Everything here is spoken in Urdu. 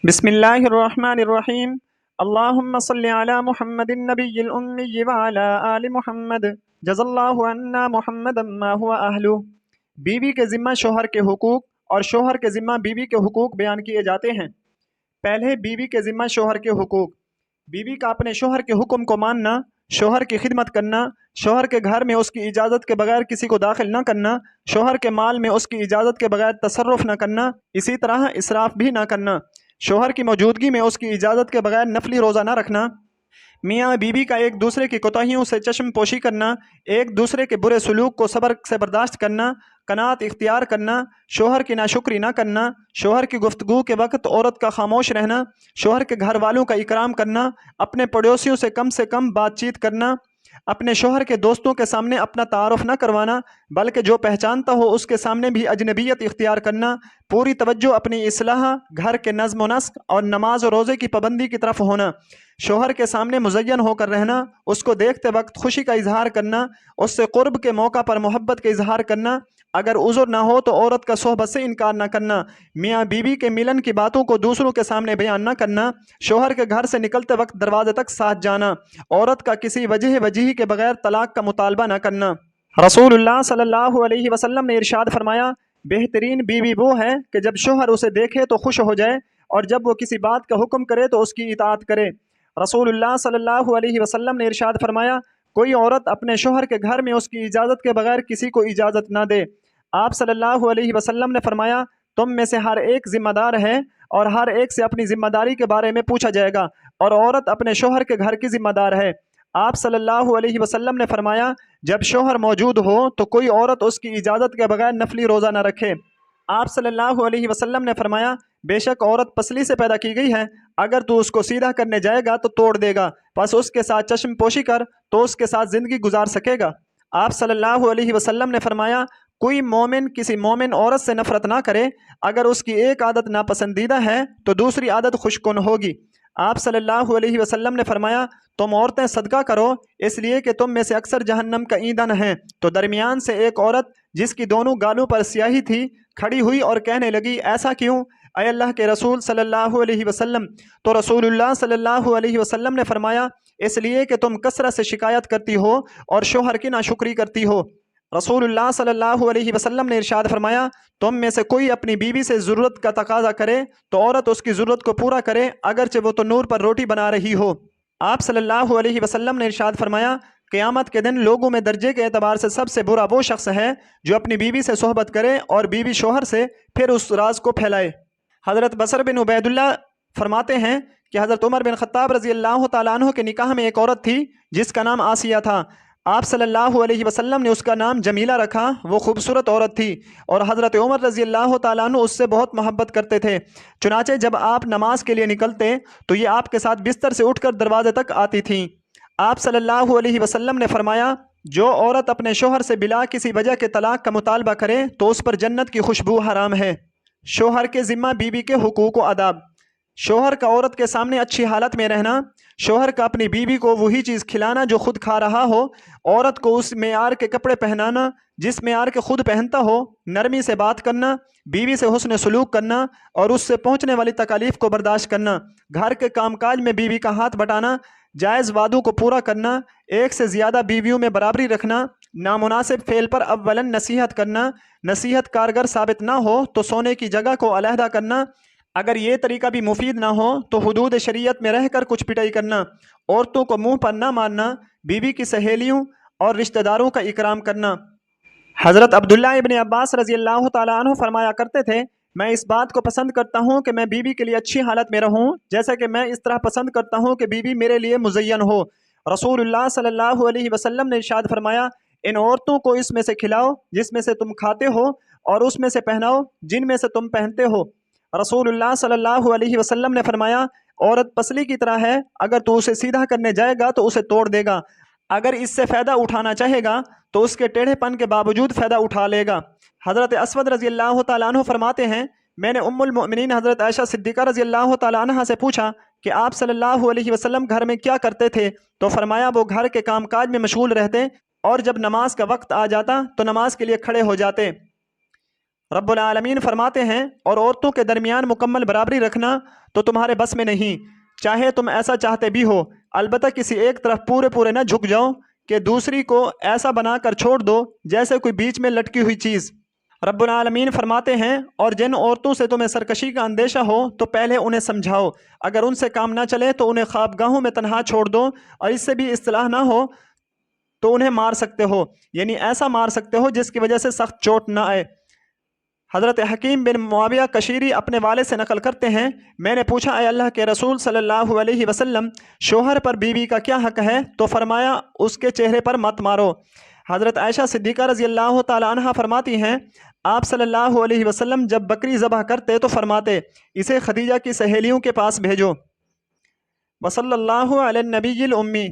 بسم اللہ الرحمن الرحیم۔ اللہم صلی علی محمد النبی الامی وعلی آل محمد جزا اللہ عنا محمد ما هو اہلہ۔ بیوی کے ذمہ شوہر کے حقوق اور شوہر کے ذمہ بیوی کے حقوق بیان کیے جاتے ہیں۔ پہلے بیوی کے ذمہ شوہر کے حقوق۔ بیوی کا اپنے شوہر کے حکم کو ماننا، شوہر کی خدمت کرنا، شوہر کے گھر میں اس کی اجازت کے بغیر کسی کو داخل نہ کرنا، شوہر کے مال میں اس کی اجازت کے بغیر تصرف نہ کرنا، اسی طرح اسراف بھی نہ کرنا، شوہر کی موجودگی میں اس کی اجازت کے بغیر نفلی روزہ نہ رکھنا، میاں بیوی کا ایک دوسرے کی کوتاہیوں سے چشم پوشی کرنا، ایک دوسرے کے برے سلوک کو صبر سے برداشت کرنا، قناعت اختیار کرنا، شوہر کی ناشکری نہ کرنا، شوہر کی گفتگو کے وقت عورت کا خاموش رہنا، شوہر کے گھر والوں کا اکرام کرنا، اپنے پڑوسیوں سے کم بات چیت کرنا، اپنے شوہر کے دوستوں کے سامنے اپنا تعارف نہ کروانا بلکہ جو پہچانتا ہو اس کے سامنے بھی اجنبیت اختیار کرنا، پوری توجہ اپنی اصلاح، گھر کے نظم و نسق اور نماز و روزے کی پابندی کی طرف ہونا، شوہر کے سامنے مزین ہو کر رہنا، اس کو دیکھتے وقت خوشی کا اظہار کرنا، اس سے قرب کے موقع پر محبت کا اظہار کرنا، اگر عذر نہ ہو تو عورت کا صحبت سے انکار نہ کرنا، میاں بیوی کے ملن کی باتوں کو دوسروں کے سامنے بیان نہ کرنا، شوہر کے گھر سے نکلتے وقت دروازے تک ساتھ جانا، عورت کا کسی وجہ کے بغیر طلاق کا مطالبہ نہ کرنا۔ رسول اللہ صلی اللہ علیہ وسلم نے ارشاد فرمایا، بہترین بیوی وہ ہے کہ جب شوہر اسے دیکھے تو خوش ہو جائے اور جب وہ کسی بات کا حکم کرے تو اس کی اطاعت کرے۔ رسول اللہ صلی اللہ علیہ وسلم نے ارشاد فرمایا، کوئی عورت اپنے شوہر کے گھر میں اس کی اجازت کے بغیر کسی کو اجازت نہ دے۔ آپ صلی اللہ علیہ وسلم نے فرمایا، تم میں سے ہر ایک ذمہ دار ہے اور ہر ایک سے اپنی ذمہ داری کے بارے میں پوچھا جائے گا، اور عورت اپنے شوہر کے گھر کی ذمہ دار ہے۔ آپ صلی اللہ علیہ وسلم نے فرمایا، جب شوہر موجود ہو تو کوئی عورت اس کی اجازت کے بغیر نفلی روزہ نہ رکھے۔ آپ صلی اللہ علیہ وسلم نے فرمایا، بے شک عورت پسلی سے پیدا کی گئی ہے، اگر تو اس کو سیدھا کرنے جائے گا تو توڑ دے گا، بس اس کے ساتھ چشم پوشی کر تو اس کے ساتھ زندگی گزار سکے گا۔ آپ صلی اللہ علیہ وسلم نے فرمایا، کوئی مومن کسی مومن عورت سے نفرت نہ کرے، اگر اس کی ایک عادت ناپسندیدہ ہے تو دوسری عادت خوش کن ہوگی۔ آپ صلی اللہ علیہ وسلم نے فرمایا، تم عورتیں صدقہ کرو اس لیے کہ تم میں سے اکثر جہنم کا ایندھن ہیں۔ تو درمیان سے ایک عورت جس کی دونوں گالوں پر سیاہی تھی کھڑی ہوئی اور کہنے لگی، ایسا کیوں اے اللہ کے رسول صلی اللہ علیہ وسلم؟ تو رسول اللہ صلی اللہ علیہ وسلم نے فرمایا، اس لیے کہ تم کثرت سے شکایت کرتی ہو اور شوہر کی ناشکری کرتی ہو۔ رسول اللہ صلی اللہ علیہ وسلم نے ارشاد فرمایا، تم میں سے کوئی اپنی بیوی سے ضرورت کا تقاضا کرے تو عورت اس کی ضرورت کو پورا کرے اگرچہ وہ تنور پر روٹی بنا رہی ہو۔ آپ صلی اللہ علیہ وسلم نے ارشاد فرمایا، قیامت کے دن لوگوں میں درجے کے اعتبار سے سب سے برا وہ شخص ہے جو اپنی بیوی سے صحبت کرے اور بیوی شوہر سے پھر اس راز کو پھیلائے۔ حضرت بصر بن عبید اللہ فرماتے ہیں کہ حضرت عمر بن خطاب رضی اللہ تعالیٰ عنہ کے نکاح میں ایک عورت تھی جس کا نام آسیہ تھا۔ آپ صلی اللہ علیہ وسلم نے اس کا نام جمیلہ رکھا، وہ خوبصورت عورت تھی اور حضرت عمر رضی اللہ تعالیٰ عنہ اس سے بہت محبت کرتے تھے، چنانچہ جب آپ نماز کے لیے نکلتے تو یہ آپ کے ساتھ بستر سے اٹھ کر دروازے تک آتی تھیں۔ آپ صلی اللہ علیہ وسلم نے فرمایا، جو عورت اپنے شوہر سے بلا کسی وجہ کے طلاق کا مطالبہ کرے تو اس پر جنت کی خوشبو حرام ہے۔ شوہر کے ذمہ بیوی کے حقوق و آداب۔ شوہر کا عورت کے سامنے اچھی حالت میں رہنا، شوہر کا اپنی بیوی کو وہی چیز کھلانا جو خود کھا رہا ہو، عورت کو اس معیار کے کپڑے پہنانا جس معیار کے خود پہنتا ہو، نرمی سے بات کرنا، بیوی سے حسن سلوک کرنا اور اس سے پہنچنے والی تکالیف کو برداشت کرنا، گھر کے کام کاج میں بیوی کا ہاتھ بٹانا، جائز وعدوں کو پورا کرنا، ایک سے زیادہ بیویوں میں برابری رکھنا، نامناسب فعل پر اولاً نصیحت کرنا، نصیحت کارگر ثابت نہ ہو تو سونے کی جگہ کو علیحدہ کرنا، اگر یہ طریقہ بھی مفید نہ ہو تو حدود شریعت میں رہ کر کچھ پٹائی کرنا، عورتوں کو منہ پر نہ مارنا، بیوی کی سہیلیوں اور رشتہ داروں کا اکرام کرنا۔ حضرت عبداللہ ابن عباس رضی اللہ تعالیٰ عنہ فرمایا کرتے تھے، میں اس بات کو پسند کرتا ہوں کہ میں بیوی کے لیے اچھی حالت میں رہوں جیسا کہ میں اس طرح پسند کرتا ہوں کہ بیوی میرے لیے مزین ہو۔ رسول اللہ صلی اللہ علیہ وسلم نے ارشاد فرمایا، ان عورتوں کو اس میں سے کھلاؤ جس میں سے تم کھاتے ہو اور اس میں سے پہناؤ جن میں سے تم پہنتے ہو۔ رسول اللہ صلی اللہ علیہ وسلم نے فرمایا، عورت پسلی کی طرح ہے، اگر تو اسے سیدھا کرنے جائے گا تو اسے توڑ دے گا، اگر اس سے فائدہ اٹھانا چاہے گا تو اس کے ٹیڑھے پن کے باوجود فائدہ اٹھا لے گا۔ حضرت اسود رضی اللہ تعالیٰ عنہ فرماتے ہیں، میں نے ام المؤمنین حضرت عائشہ صدیقہ رضی اللہ تعالیٰ عنہ سے پوچھا کہ آپ صلی اللہ علیہ وسلم گھر میں کیا کرتے تھے؟ تو فرمایا، وہ گھر کے کام کاج میں مشغول رہتے اور جب نماز کا وقت آ جاتا تو نماز کے لیے کھڑے ہو جاتے۔ رب العالمین فرماتے ہیں اور عورتوں کے درمیان مکمل برابری رکھنا تو تمہارے بس میں نہیں، چاہے تم ایسا چاہتے بھی ہو، البتہ کسی ایک طرف پورے نہ جھک جاؤ کہ دوسری کو ایسا بنا کر چھوڑ دو جیسے کوئی بیچ میں لٹکی ہوئی چیز۔ رب العالمین فرماتے ہیں اور جن عورتوں سے تمہیں سرکشی کا اندیشہ ہو تو پہلے انہیں سمجھاؤ، اگر ان سے کام نہ چلے تو انہیں خوابگاہوں میں تنہا چھوڑ دو، اور اس سے بھی اصلاح نہ ہو تو انہیں مار سکتے ہو، یعنی ایسا مار سکتے ہو جس کی وجہ سے سخت چوٹ نہ آئے۔ حضرت حکیم بن معاویہ کشیری اپنے والد سے نقل کرتے ہیں، میں نے پوچھا اے اللہ کے رسول صلی اللہ علیہ وسلم، شوہر پر بیوی کا کیا حق ہے؟ تو فرمایا اس کے چہرے پر مت مارو۔ حضرت عائشہ صدیقہ رضی اللہ تعالی عنہ فرماتی ہیں، آپ صلی اللہ علیہ وسلم جب بکری ذبح کرتے تو فرماتے اسے خدیجہ کی سہیلیوں کے پاس بھیجو۔ وصلی اللہ علی النبی الامی۔